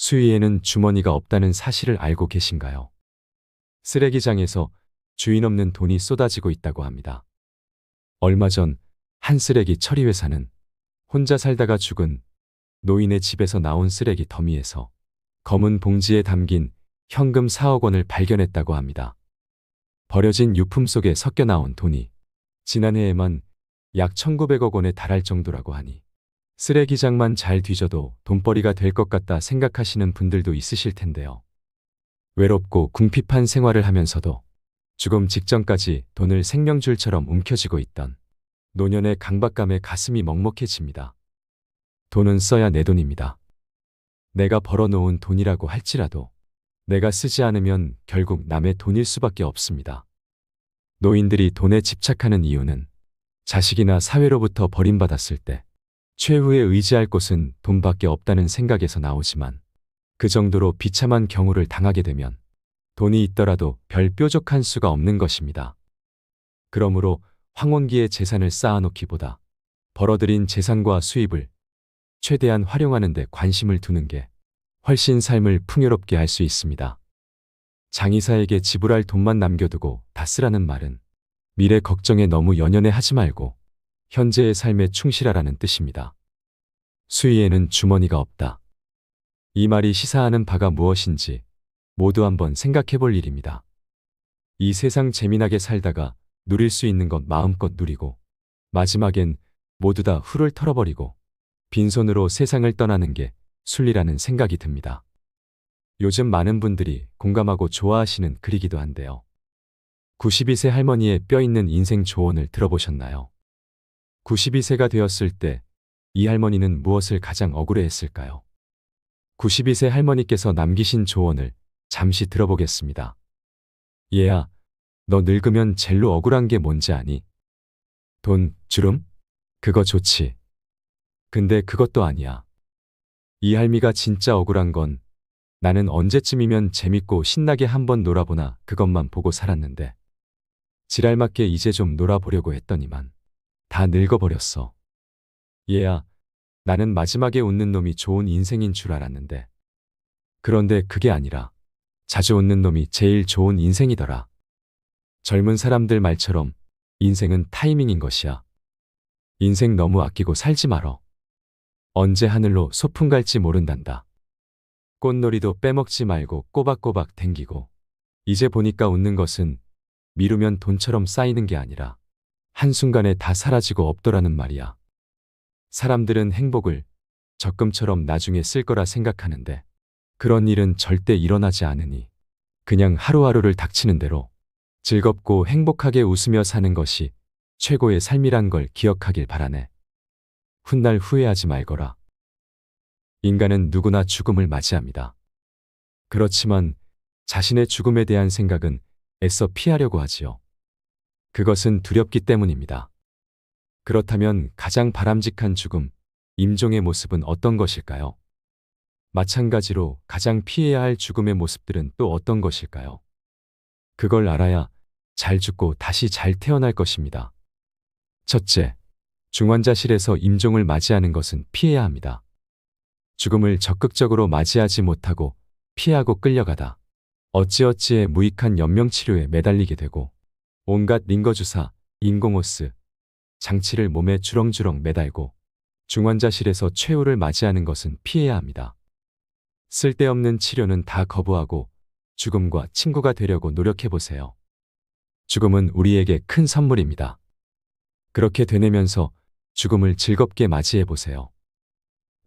수위에는 주머니가 없다는 사실을 알고 계신가요? 쓰레기장에서 주인 없는 돈이 쏟아지고 있다고 합니다. 얼마 전 한 쓰레기 처리 회사는 혼자 살다가 죽은 노인의 집에서 나온 쓰레기 더미에서 검은 봉지에 담긴 현금 4억 원을 발견했다고 합니다. 버려진 유품 속에 섞여 나온 돈이 지난해에만 약 1,900억 원에 달할 정도라고 하니 쓰레기장만 잘 뒤져도 돈벌이가 될 것 같다 생각하시는 분들도 있으실 텐데요. 외롭고 궁핍한 생활을 하면서도 죽음 직전까지 돈을 생명줄처럼 움켜쥐고 있던 노년의 강박감에 가슴이 먹먹해집니다. 돈은 써야 내 돈입니다. 내가 벌어놓은 돈이라고 할지라도 내가 쓰지 않으면 결국 남의 돈일 수밖에 없습니다. 노인들이 돈에 집착하는 이유는 자식이나 사회로부터 버림받았을 때 최후에 의지할 곳은 돈밖에 없다는 생각에서 나오지만 그 정도로 비참한 경우를 당하게 되면 돈이 있더라도 별 뾰족한 수가 없는 것입니다. 그러므로 황혼기에 재산을 쌓아놓기보다 벌어들인 재산과 수입을 최대한 활용하는 데 관심을 두는 게 훨씬 삶을 풍요롭게 할 수 있습니다. 장의사에게 지불할 돈만 남겨두고 다 쓰라는 말은 미래 걱정에 너무 연연해 하지 말고 현재의 삶에 충실하라는 뜻입니다. 수위에는 주머니가 없다. 이 말이 시사하는 바가 무엇인지 모두 한번 생각해 볼 일입니다. 이 세상 재미나게 살다가 누릴 수 있는 것 마음껏 누리고 마지막엔 모두 다 훌을 털어버리고 빈손으로 세상을 떠나는 게 순리라는 생각이 듭니다. 요즘 많은 분들이 공감하고 좋아하시는 글이기도 한데요. 92세 할머니의 뼈 있는 인생 조언을 들어보셨나요? 92세가 되었을 때 이 할머니는 무엇을 가장 억울해했을까요? 92세 할머니께서 남기신 조언을 잠시 들어보겠습니다. 얘야, 너 늙으면 젤로 억울한 게 뭔지 아니? 돈, 주름? 그거 좋지. 근데 그것도 아니야. 이 할미가 진짜 억울한 건 나는 언제쯤이면 재밌고 신나게 한번 놀아보나 그것만 보고 살았는데 지랄맞게 이제 좀 놀아보려고 했더니만 다 늙어버렸어. 얘야, 나는 마지막에 웃는 놈이 좋은 인생인 줄 알았는데 그런데 그게 아니라 자주 웃는 놈이 제일 좋은 인생이더라. 젊은 사람들 말처럼 인생은 타이밍인 것이야. 인생 너무 아끼고 살지 말어. 언제 하늘로 소풍 갈지 모른단다. 꽃놀이도 빼먹지 말고 꼬박꼬박 댕기고 이제 보니까 웃는 것은 미루면 돈처럼 쌓이는 게 아니라 한순간에 다 사라지고 없더라는 말이야. 사람들은 행복을 적금처럼 나중에 쓸 거라 생각하는데 그런 일은 절대 일어나지 않으니 그냥 하루하루를 닥치는 대로 즐겁고 행복하게 웃으며 사는 것이 최고의 삶이란 걸 기억하길 바라네. 훗날 후회하지 말거라. 인간은 누구나 죽음을 맞이합니다. 그렇지만 자신의 죽음에 대한 생각은 애써 피하려고 하지요. 그것은 두렵기 때문입니다. 그렇다면 가장 바람직한 죽음, 임종의 모습은 어떤 것일까요? 마찬가지로 가장 피해야 할 죽음의 모습들은 또 어떤 것일까요? 그걸 알아야 잘 죽고 다시 잘 태어날 것입니다. 첫째, 중환자실에서 임종을 맞이하는 것은 피해야 합니다. 죽음을 적극적으로 맞이하지 못하고 피하고 끌려가다 어찌어찌해 무익한 연명치료에 매달리게 되고 온갖 링거주사, 인공호스, 장치를 몸에 주렁주렁 매달고 중환자실에서 최후를 맞이하는 것은 피해야 합니다. 쓸데없는 치료는 다 거부하고 죽음과 친구가 되려고 노력해보세요. 죽음은 우리에게 큰 선물입니다. 그렇게 되뇌면서 죽음을 즐겁게 맞이해보세요.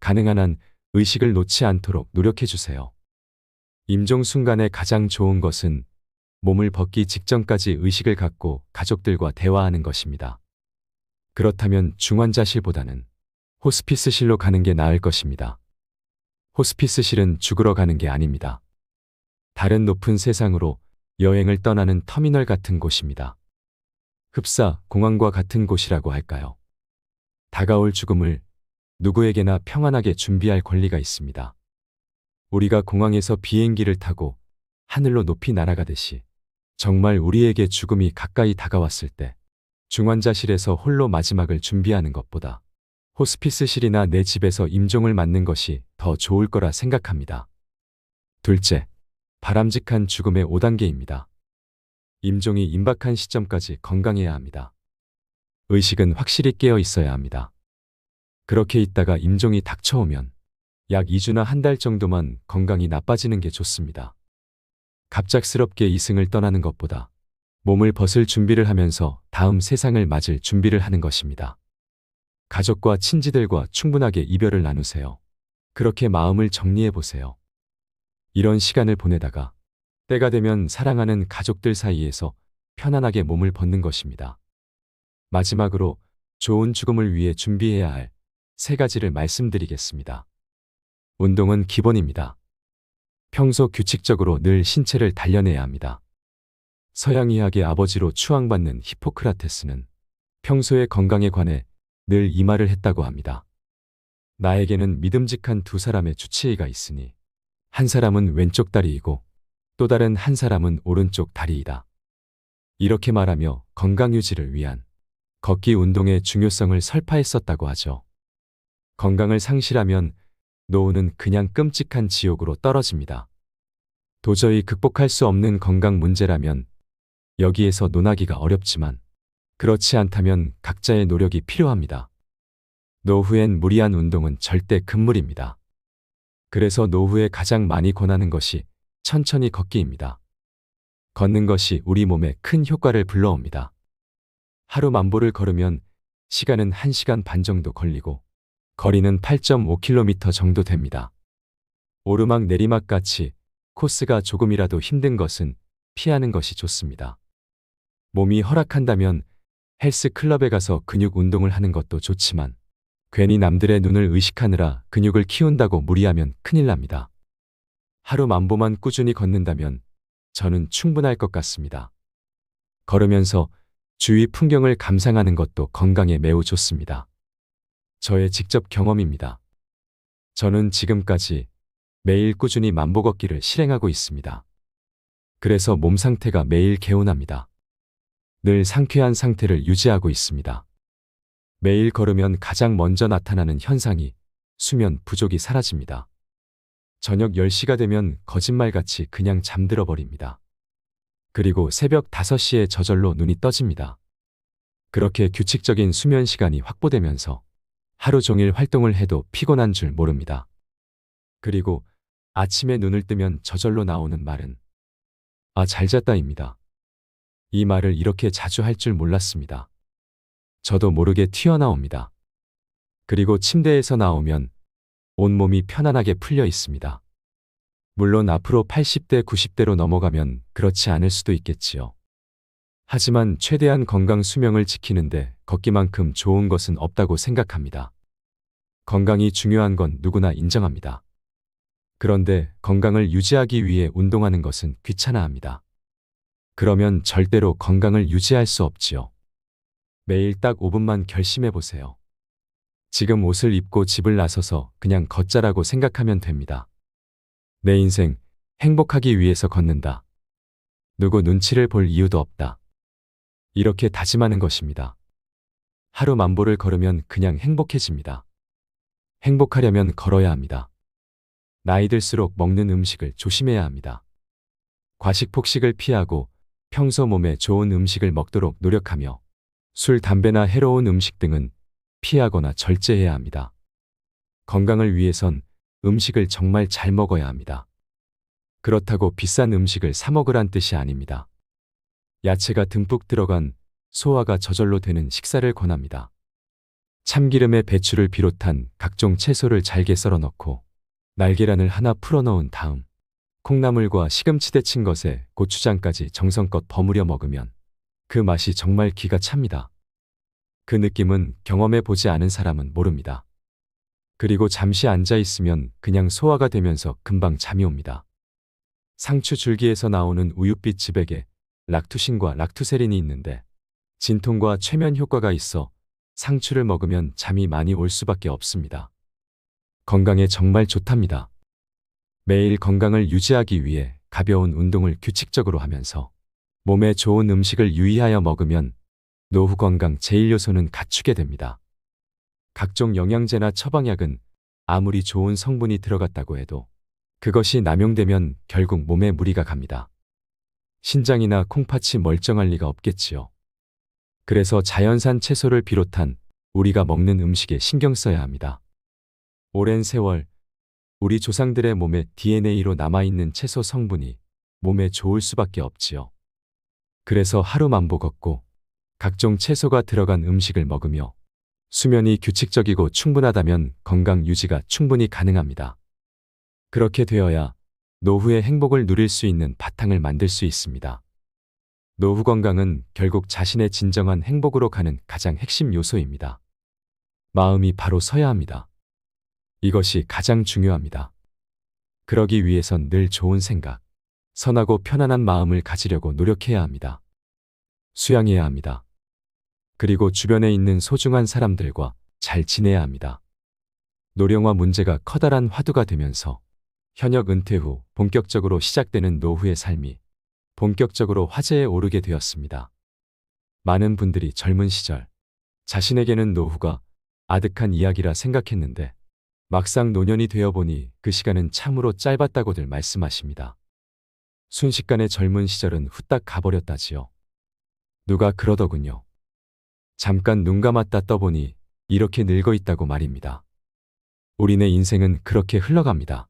가능한 한 의식을 놓지 않도록 노력해주세요. 임종 순간에 가장 좋은 것은 몸을 벗기 직전까지 의식을 갖고 가족들과 대화하는 것입니다. 그렇다면 중환자실보다는 호스피스실로 가는 게 나을 것입니다. 호스피스실은 죽으러 가는 게 아닙니다. 다른 높은 세상으로 여행을 떠나는 터미널 같은 곳입니다. 흡사, 공항과 같은 곳이라고 할까요? 다가올 죽음을 누구에게나 평안하게 준비할 권리가 있습니다. 우리가 공항에서 비행기를 타고 하늘로 높이 날아가듯이 정말 우리에게 죽음이 가까이 다가왔을 때 중환자실에서 홀로 마지막을 준비하는 것보다 호스피스실이나 내 집에서 임종을 맞는 것이 더 좋을 거라 생각합니다. 둘째, 바람직한 죽음의 5단계입니다. 임종이 임박한 시점까지 건강해야 합니다. 의식은 확실히 깨어 있어야 합니다. 그렇게 있다가 임종이 닥쳐오면 약 2주나 한 달 정도만 건강이 나빠지는 게 좋습니다. 갑작스럽게 이승을 떠나는 것보다 몸을 벗을 준비를 하면서 다음 세상을 맞을 준비를 하는 것입니다. 가족과 친지들과 충분하게 이별을 나누세요. 그렇게 마음을 정리해 보세요. 이런 시간을 보내다가 때가 되면 사랑하는 가족들 사이에서 편안하게 몸을 벗는 것입니다. 마지막으로 좋은 죽음을 위해 준비해야 할 3가지를 말씀드리겠습니다. 운동은 기본입니다. 평소 규칙적으로 늘 신체를 단련해야 합니다. 서양의학의 아버지로 추앙받는 히포크라테스는 평소의 건강에 관해 늘 이 말을 했다고 합니다. 나에게는 믿음직한 2사람의 주치의가 있으니 한 사람은 왼쪽 다리이고 또 다른 한 사람은 오른쪽 다리이다. 이렇게 말하며 건강 유지를 위한 걷기 운동의 중요성을 설파했었다고 하죠. 건강을 상실하면 노후는 그냥 끔찍한 지옥으로 떨어집니다. 도저히 극복할 수 없는 건강 문제라면 여기에서 논하기가 어렵지만 그렇지 않다면 각자의 노력이 필요합니다. 노후엔 무리한 운동은 절대 금물입니다. 그래서 노후에 가장 많이 권하는 것이 천천히 걷기입니다. 걷는 것이 우리 몸에 큰 효과를 불러옵니다. 하루 만보를 걸으면 시간은 1시간 반 정도 걸리고 거리는 8.5km 정도 됩니다. 오르막 내리막 같이 코스가 조금이라도 힘든 것은 피하는 것이 좋습니다. 몸이 허락한다면 헬스클럽에 가서 근육 운동을 하는 것도 좋지만 괜히 남들의 눈을 의식하느라 근육을 키운다고 무리하면 큰일 납니다. 하루 만보만 꾸준히 걷는다면 저는 충분할 것 같습니다. 걸으면서 주위 풍경을 감상하는 것도 건강에 매우 좋습니다. 저의 직접 경험입니다. 저는 지금까지 매일 꾸준히 만보 걷기를 실행하고 있습니다. 그래서 몸 상태가 매일 개운합니다. 늘 상쾌한 상태를 유지하고 있습니다. 매일 걸으면 가장 먼저 나타나는 현상이 수면 부족이 사라집니다. 저녁 10시가 되면 거짓말같이 그냥 잠들어 버립니다. 그리고 새벽 5시에 저절로 눈이 떠집니다. 그렇게 규칙적인 수면 시간이 확보되면서 하루 종일 활동을 해도 피곤한 줄 모릅니다. 그리고 아침에 눈을 뜨면 저절로 나오는 말은 "아, 잘 잤다입니다." 이 말을 이렇게 자주 할 줄 몰랐습니다. 저도 모르게 튀어나옵니다. 그리고 침대에서 나오면 온몸이 편안하게 풀려 있습니다. 물론 앞으로 80대, 90대로 넘어가면 그렇지 않을 수도 있겠지요. 하지만 최대한 건강 수명을 지키는데 걷기만큼 좋은 것은 없다고 생각합니다. 건강이 중요한 건 누구나 인정합니다. 그런데 건강을 유지하기 위해 운동하는 것은 귀찮아합니다. 그러면 절대로 건강을 유지할 수 없지요. 매일 딱 5분만 결심해 보세요. 지금 옷을 입고 집을 나서서 그냥 걷자라고 생각하면 됩니다. 내 인생 행복하기 위해서 걷는다. 누구 눈치를 볼 이유도 없다. 이렇게 다짐하는 것입니다. 하루 만보를 걸으면 그냥 행복해집니다. 행복하려면 걸어야 합니다. 나이 들수록 먹는 음식을 조심해야 합니다. 과식 폭식을 피하고 평소 몸에 좋은 음식을 먹도록 노력하며 술, 담배나 해로운 음식 등은 피하거나 절제해야 합니다. 건강을 위해선 음식을 정말 잘 먹어야 합니다. 그렇다고 비싼 음식을 사 먹으란 뜻이 아닙니다. 야채가 듬뿍 들어간 소화가 저절로 되는 식사를 권합니다. 참기름에 배추를 비롯한 각종 채소를 잘게 썰어 넣고 날계란을 하나 풀어 넣은 다음 콩나물과 시금치 데친 것에 고추장까지 정성껏 버무려 먹으면 그 맛이 정말 기가 찹니다. 그 느낌은 경험해 보지 않은 사람은 모릅니다. 그리고 잠시 앉아 있으면 그냥 소화가 되면서 금방 잠이 옵니다. 상추 줄기에서 나오는 우윳빛 즙액에 락투신과 락투세린이 있는데 진통과 최면 효과가 있어 상추를 먹으면 잠이 많이 올 수밖에 없습니다. 건강에 정말 좋답니다. 매일 건강을 유지하기 위해 가벼운 운동을 규칙적으로 하면서 몸에 좋은 음식을 유의하여 먹으면 노후 건강 제1요소는 갖추게 됩니다. 각종 영양제나 처방약은 아무리 좋은 성분이 들어갔다고 해도 그것이 남용되면 결국 몸에 무리가 갑니다. 신장이나 콩팥이 멀쩡할 리가 없겠지요. 그래서 자연산 채소를 비롯한 우리가 먹는 음식에 신경 써야 합니다. 오랜 세월 우리 조상들의 몸에 DNA로 남아있는 채소 성분이 몸에 좋을 수밖에 없지요. 그래서 하루 만보 걷고 각종 채소가 들어간 음식을 먹으며 수면이 규칙적이고 충분하다면 건강 유지가 충분히 가능합니다. 그렇게 되어야 노후의 행복을 누릴 수 있는 바탕을 만들 수 있습니다. 노후 건강은 결국 자신의 진정한 행복으로 가는 가장 핵심 요소입니다. 마음이 바로 서야 합니다. 이것이 가장 중요합니다. 그러기 위해선 늘 좋은 생각, 선하고 편안한 마음을 가지려고 노력해야 합니다. 수양해야 합니다. 그리고 주변에 있는 소중한 사람들과 잘 지내야 합니다. 노령화 문제가 커다란 화두가 되면서 현역 은퇴 후 본격적으로 시작되는 노후의 삶이 본격적으로 화제에 오르게 되었습니다. 많은 분들이 젊은 시절 자신에게는 노후가 아득한 이야기라 생각했는데 막상 노년이 되어보니 그 시간은 참으로 짧았다고들 말씀하십니다. 순식간에 젊은 시절은 후딱 가버렸다지요. 누가 그러더군요. 잠깐 눈 감았다 떠보니 이렇게 늙어 있다고 말입니다. 우리네 인생은 그렇게 흘러갑니다.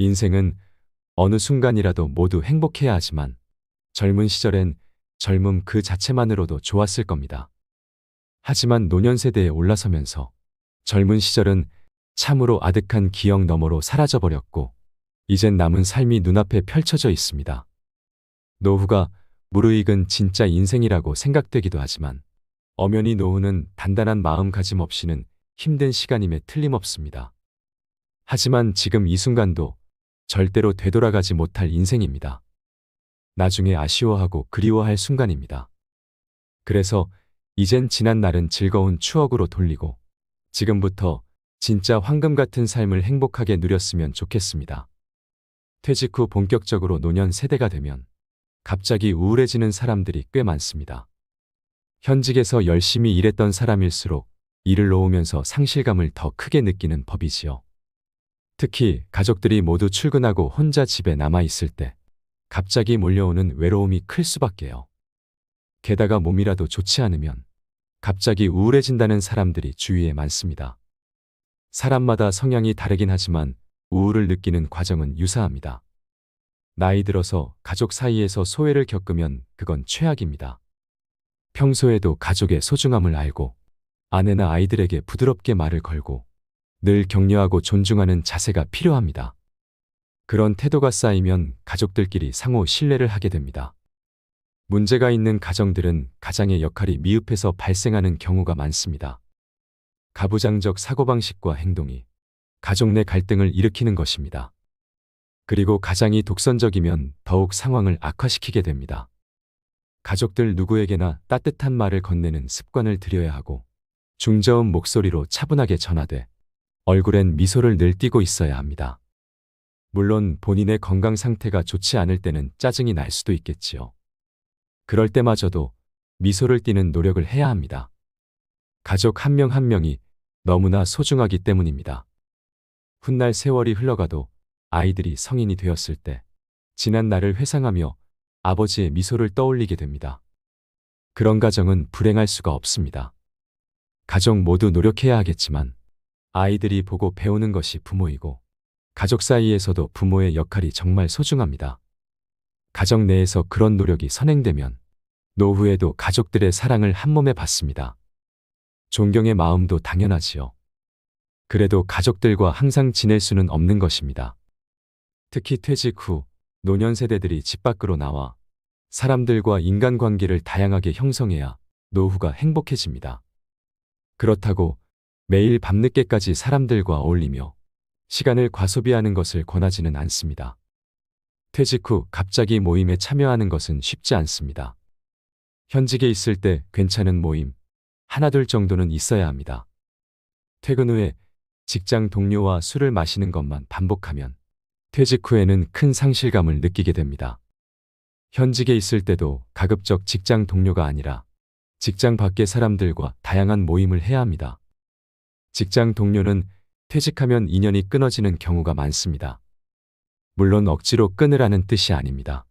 인생은 어느 순간이라도 모두 행복해야 하지만 젊은 시절엔 젊음 그 자체만으로도 좋았을 겁니다. 하지만 노년 세대에 올라서면서 젊은 시절은 참으로 아득한 기억 너머로 사라져버렸고 이젠 남은 삶이 눈앞에 펼쳐져 있습니다. 노후가 무르익은 진짜 인생이라고 생각되기도 하지만 엄연히 노후는 단단한 마음가짐 없이는 힘든 시간임에 틀림없습니다. 하지만 지금 이 순간도 절대로 되돌아가지 못할 인생입니다. 나중에 아쉬워하고 그리워할 순간입니다. 그래서 이젠 지난 날은 즐거운 추억으로 돌리고 지금부터 진짜 황금 같은 삶을 행복하게 누렸으면 좋겠습니다. 퇴직 후 본격적으로 노년 세대가 되면 갑자기 우울해지는 사람들이 꽤 많습니다. 현직에서 열심히 일했던 사람일수록 일을 놓으면서 상실감을 더 크게 느끼는 법이지요. 특히 가족들이 모두 출근하고 혼자 집에 남아 있을 때 갑자기 몰려오는 외로움이 클 수밖에요. 게다가 몸이라도 좋지 않으면 갑자기 우울해진다는 사람들이 주위에 많습니다. 사람마다 성향이 다르긴 하지만 우울을 느끼는 과정은 유사합니다. 나이 들어서 가족 사이에서 소외를 겪으면 그건 최악입니다. 평소에도 가족의 소중함을 알고 아내나 아이들에게 부드럽게 말을 걸고 늘 격려하고 존중하는 자세가 필요합니다. 그런 태도가 쌓이면 가족들끼리 상호 신뢰를 하게 됩니다. 문제가 있는 가정들은 가장의 역할이 미흡해서 발생하는 경우가 많습니다. 가부장적 사고방식과 행동이 가족 내 갈등을 일으키는 것입니다. 그리고 가장이 독선적이면 더욱 상황을 악화시키게 됩니다. 가족들 누구에게나 따뜻한 말을 건네는 습관을 들여야 하고 중저음 목소리로 차분하게 전하되 얼굴엔 미소를 늘 띠고 있어야 합니다. 물론 본인의 건강 상태가 좋지 않을 때는 짜증이 날 수도 있겠지요. 그럴 때마저도 미소를 띠는 노력을 해야 합니다. 가족 한 명 한 명이 너무나 소중하기 때문입니다. 훗날 세월이 흘러가도 아이들이 성인이 되었을 때 지난 날을 회상하며 아버지의 미소를 떠올리게 됩니다. 그런 가정은 불행할 수가 없습니다. 가족 모두 노력해야 하겠지만 아이들이 보고 배우는 것이 부모이고 가족 사이에서도 부모의 역할이 정말 소중합니다. 가정 내에서 그런 노력이 선행되면 노후에도 가족들의 사랑을 한몸에 받습니다. 존경의 마음도 당연하지요. 그래도 가족들과 항상 지낼 수는 없는 것입니다. 특히 퇴직 후 노년 세대들이 집 밖으로 나와 사람들과 인간관계를 다양하게 형성해야 노후가 행복해집니다. 그렇다고 매일 밤늦게까지 사람들과 어울리며 시간을 과소비하는 것을 권하지는 않습니다. 퇴직 후 갑자기 모임에 참여하는 것은 쉽지 않습니다. 현직에 있을 때 괜찮은 모임 하나둘 정도는 있어야 합니다. 퇴근 후에 직장 동료와 술을 마시는 것만 반복하면 퇴직 후에는 큰 상실감을 느끼게 됩니다. 현직에 있을 때도 가급적 직장 동료가 아니라 직장 밖의 사람들과 다양한 모임을 해야 합니다. 직장 동료는 퇴직하면 인연이 끊어지는 경우가 많습니다. 물론 억지로 끊으라는 뜻이 아닙니다.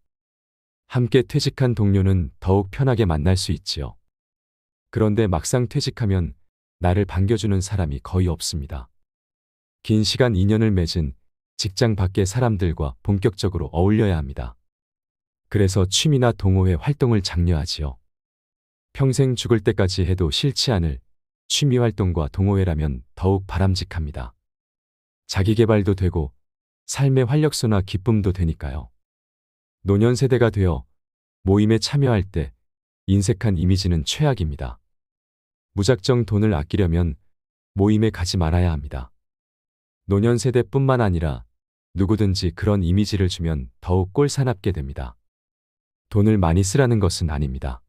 함께 퇴직한 동료는 더욱 편하게 만날 수 있지요. 그런데 막상 퇴직하면 나를 반겨주는 사람이 거의 없습니다. 긴 시간 인연을 맺은 직장 밖의 사람들과 본격적으로 어울려야 합니다. 그래서 취미나 동호회 활동을 장려하지요. 평생 죽을 때까지 해도 싫지 않을 취미 활동과 동호회라면 더욱 바람직합니다. 자기 개발도 되고 삶의 활력소나 기쁨도 되니까요. 노년 세대가 되어 모임에 참여할 때 인색한 이미지는 최악입니다. 무작정 돈을 아끼려면 모임에 가지 말아야 합니다. 노년 세대뿐만 아니라 누구든지 그런 이미지를 주면 더욱 꼴사납게 됩니다. 돈을 많이 쓰라는 것은 아닙니다.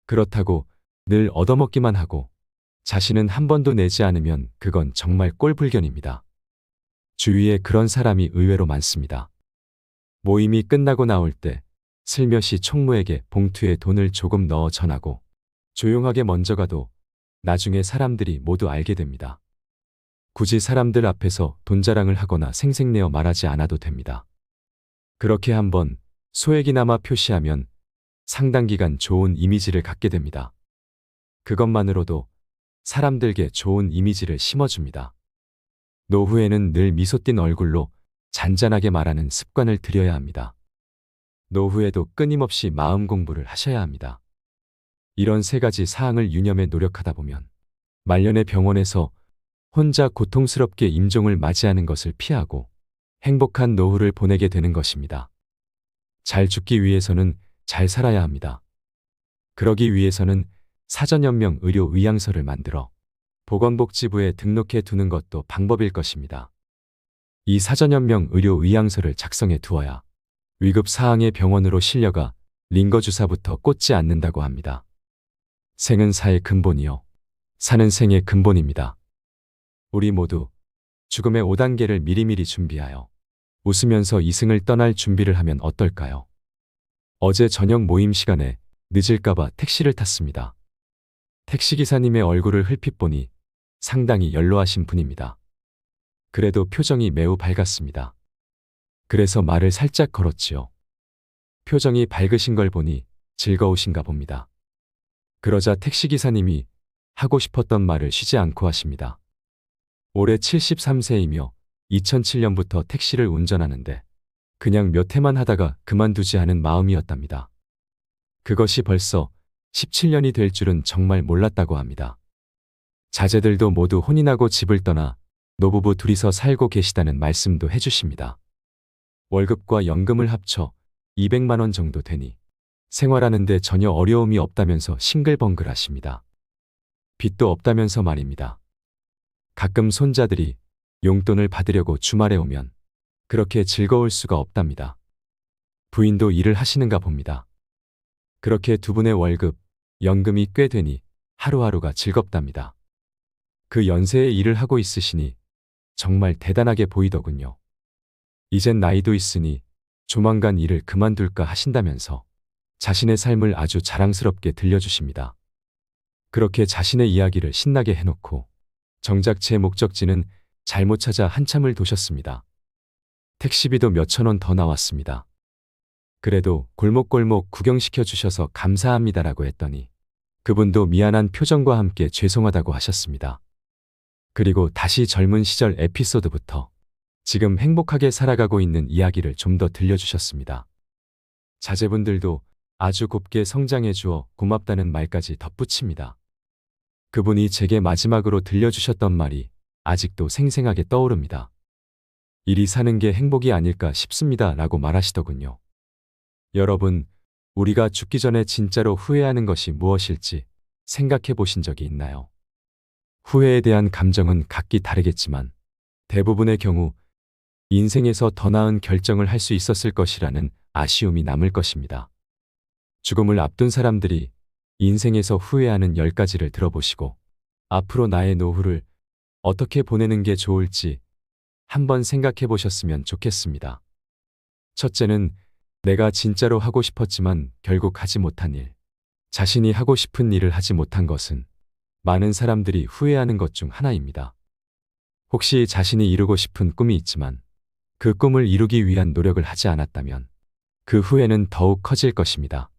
그렇다고 늘 얻어먹기만 하고 자신은 한 번도 내지 않으면 그건 정말 꼴불견입니다. 주위에 그런 사람이 의외로 많습니다. 모임이 끝나고 나올 때 슬며시 총무에게 봉투에 돈을 조금 넣어 전하고 조용하게 먼저 가도 나중에 사람들이 모두 알게 됩니다. 굳이 사람들 앞에서 돈 자랑을 하거나 생색내어 말하지 않아도 됩니다. 그렇게 한번 소액이나마 표시하면 상당 기간 좋은 이미지를 갖게 됩니다. 그것만으로도 사람들에게 좋은 이미지를 심어줍니다. 노후에는 늘 미소 띤 얼굴로 잔잔하게 말하는 습관을 들여야 합니다. 노후에도 끊임없이 마음 공부를 하셔야 합니다. 이런 세 가지 사항을 유념해 노력하다 보면 말년의 병원에서 혼자 고통스럽게 임종을 맞이하는 것을 피하고 행복한 노후를 보내게 되는 것입니다. 잘 죽기 위해서는 잘 살아야 합니다. 그러기 위해서는 사전연명 의료 의향서를 만들어 보건복지부에 등록해 두는 것도 방법일 것입니다. 이 사전연명 의료 의향서를 작성해 두어야 위급 사항의 병원으로 실려가 링거주사부터 꽂지 않는다고 합니다. 생은 사의 근본이요. 사는 생의 근본입니다. 우리 모두 죽음의 5단계를 미리미리 준비하여 웃으면서 이승을 떠날 준비를 하면 어떨까요? 어제 저녁 모임 시간에 늦을까봐 택시를 탔습니다. 택시기사님의 얼굴을 흘핏 보니 상당히 연로하신 분입니다. 그래도 표정이 매우 밝았습니다. 그래서 말을 살짝 걸었지요. 표정이 밝으신 걸 보니 즐거우신가 봅니다. 그러자 택시기사님이 하고 싶었던 말을 쉬지 않고 하십니다. 올해 73세이며 2007년부터 택시를 운전하는데 그냥 몇 해만 하다가 그만두지 않은 마음이었답니다. 그것이 벌써 17년이 될 줄은 정말 몰랐다고 합니다. 자제들도 모두 혼이 나고 집을 떠나 노부부 둘이서 살고 계시다는 말씀도 해주십니다. 월급과 연금을 합쳐 200만 원 정도 되니 생활하는데 전혀 어려움이 없다면서 싱글벙글 하십니다. 빚도 없다면서 말입니다. 가끔 손자들이 용돈을 받으려고 주말에 오면 그렇게 즐거울 수가 없답니다. 부인도 일을 하시는가 봅니다. 그렇게 두 분의 월급, 연금이 꽤 되니 하루하루가 즐겁답니다. 그 연세에 일을 하고 있으시니 정말 대단하게 보이더군요. 이젠 나이도 있으니 조만간 일을 그만둘까 하신다면서 자신의 삶을 아주 자랑스럽게 들려주십니다. 그렇게 자신의 이야기를 신나게 해놓고 정작 제 목적지는 잘못 찾아 한참을 도셨습니다. 택시비도 몇천 원 더 나왔습니다. 그래도 골목골목 구경시켜 주셔서 감사합니다라고 했더니 그분도 미안한 표정과 함께 죄송하다고 하셨습니다. 그리고 다시 젊은 시절 에피소드부터 지금 행복하게 살아가고 있는 이야기를 좀 더 들려주셨습니다. 자제분들도 아주 곱게 성장해 주어 고맙다는 말까지 덧붙입니다. 그분이 제게 마지막으로 들려주셨던 말이 아직도 생생하게 떠오릅니다. 일이 사는 게 행복이 아닐까 싶습니다 라고 말하시더군요. 여러분, 우리가 죽기 전에 진짜로 후회하는 것이 무엇일지 생각해 보신 적이 있나요? 후회에 대한 감정은 각기 다르겠지만 대부분의 경우 인생에서 더 나은 결정을 할 수 있었을 것이라는 아쉬움이 남을 것입니다. 죽음을 앞둔 사람들이 인생에서 후회하는 10가지를 들어보시고 앞으로 나의 노후를 어떻게 보내는 게 좋을지 한번 생각해 보셨으면 좋겠습니다. 첫째는 내가 진짜로 하고 싶었지만 결국 하지 못한 일. 자신이 하고 싶은 일을 하지 못한 것은 많은 사람들이 후회하는 것 중 하나입니다. 혹시 자신이 이루고 싶은 꿈이 있지만 그 꿈을 이루기 위한 노력을 하지 않았다면 그 후회는 더욱 커질 것입니다.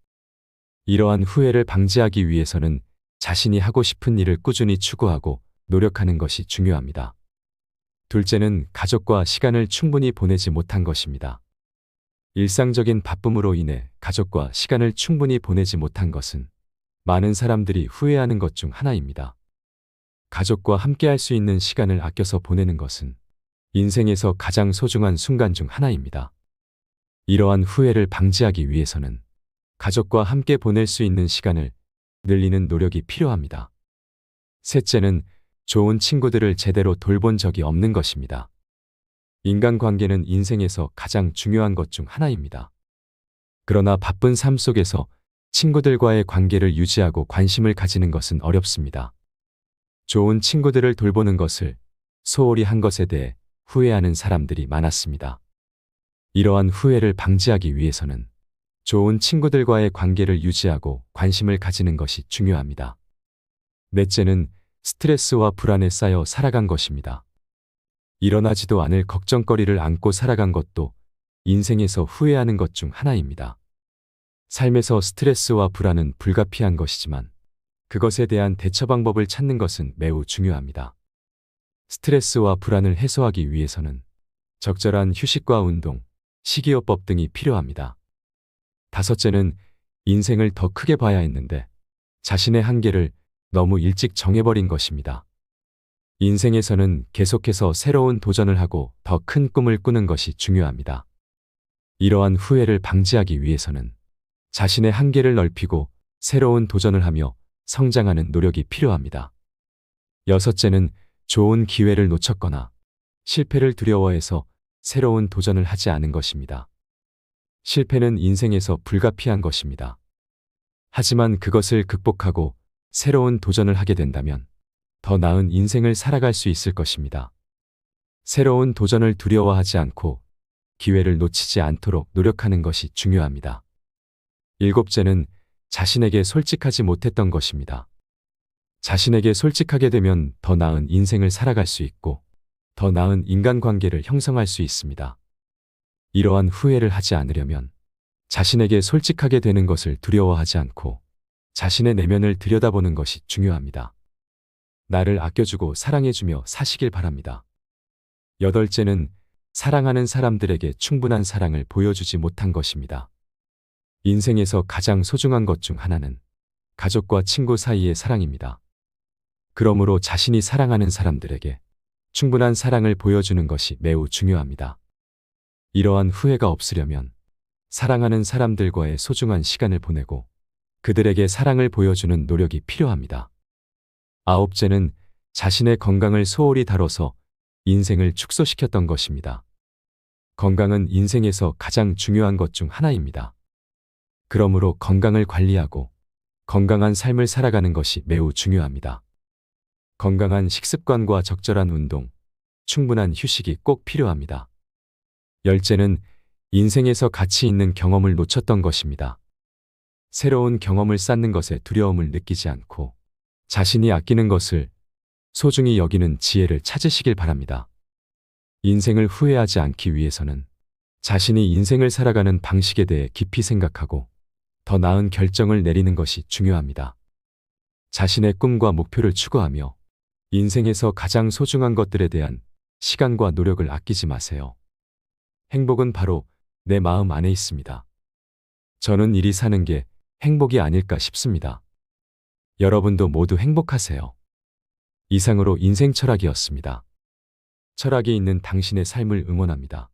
이러한 후회를 방지하기 위해서는 자신이 하고 싶은 일을 꾸준히 추구하고 노력하는 것이 중요합니다. 둘째는 가족과 시간을 충분히 보내지 못한 것입니다. 일상적인 바쁨으로 인해 가족과 시간을 충분히 보내지 못한 것은 많은 사람들이 후회하는 것 중 하나입니다. 가족과 함께할 수 있는 시간을 아껴서 보내는 것은 인생에서 가장 소중한 순간 중 하나입니다. 이러한 후회를 방지하기 위해서는 가족과 함께 보낼 수 있는 시간을 늘리는 노력이 필요합니다. 셋째는 좋은 친구들을 제대로 돌본 적이 없는 것입니다. 인간관계는 인생에서 가장 중요한 것 중 하나입니다. 그러나 바쁜 삶 속에서 친구들과의 관계를 유지하고 관심을 가지는 것은 어렵습니다. 좋은 친구들을 돌보는 것을 소홀히 한 것에 대해 후회하는 사람들이 많았습니다. 이러한 후회를 방지하기 위해서는 좋은 친구들과의 관계를 유지하고 관심을 가지는 것이 중요합니다. 넷째는 스트레스와 불안에 쌓여 살아간 것입니다. 일어나지도 않을 걱정거리를 안고 살아간 것도 인생에서 후회하는 것 중 하나입니다. 삶에서 스트레스와 불안은 불가피한 것이지만 그것에 대한 대처 방법을 찾는 것은 매우 중요합니다. 스트레스와 불안을 해소하기 위해서는 적절한 휴식과 운동, 식이요법 등이 필요합니다. 다섯째는 인생을 더 크게 봐야 했는데 자신의 한계를 너무 일찍 정해버린 것입니다. 인생에서는 계속해서 새로운 도전을 하고 더 큰 꿈을 꾸는 것이 중요합니다. 이러한 후회를 방지하기 위해서는 자신의 한계를 넓히고 새로운 도전을 하며 성장하는 노력이 필요합니다. 여섯째는 좋은 기회를 놓쳤거나 실패를 두려워해서 새로운 도전을 하지 않은 것입니다. 실패는 인생에서 불가피한 것입니다. 하지만 그것을 극복하고 새로운 도전을 하게 된다면 더 나은 인생을 살아갈 수 있을 것입니다. 새로운 도전을 두려워하지 않고 기회를 놓치지 않도록 노력하는 것이 중요합니다. 일곱째는 자신에게 솔직하지 못했던 것입니다. 자신에게 솔직하게 되면 더 나은 인생을 살아갈 수 있고 더 나은 인간관계를 형성할 수 있습니다. 이러한 후회를 하지 않으려면 자신에게 솔직하게 되는 것을 두려워하지 않고 자신의 내면을 들여다보는 것이 중요합니다. 나를 아껴주고 사랑해주며 사시길 바랍니다. 여덟째는 사랑하는 사람들에게 충분한 사랑을 보여주지 못한 것입니다. 인생에서 가장 소중한 것 중 하나는 가족과 친구 사이의 사랑입니다. 그러므로 자신이 사랑하는 사람들에게 충분한 사랑을 보여주는 것이 매우 중요합니다. 이러한 후회가 없으려면 사랑하는 사람들과의 소중한 시간을 보내고 그들에게 사랑을 보여주는 노력이 필요합니다. 아홉째는 자신의 건강을 소홀히 다뤄서 인생을 축소시켰던 것입니다. 건강은 인생에서 가장 중요한 것 중 하나입니다. 그러므로 건강을 관리하고 건강한 삶을 살아가는 것이 매우 중요합니다. 건강한 식습관과 적절한 운동, 충분한 휴식이 꼭 필요합니다. 열째는 인생에서 가치 있는 경험을 놓쳤던 것입니다. 새로운 경험을 쌓는 것에 두려움을 느끼지 않고 자신이 아끼는 것을 소중히 여기는 지혜를 찾으시길 바랍니다. 인생을 후회하지 않기 위해서는 자신이 인생을 살아가는 방식에 대해 깊이 생각하고 더 나은 결정을 내리는 것이 중요합니다. 자신의 꿈과 목표를 추구하며 인생에서 가장 소중한 것들에 대한 시간과 노력을 아끼지 마세요. 행복은 바로 내 마음 안에 있습니다. 저는 일이 사는 게 행복이 아닐까 싶습니다. 여러분도 모두 행복하세요. 이상으로 인생 철학이었습니다. 철학이 있는 당신의 삶을 응원합니다.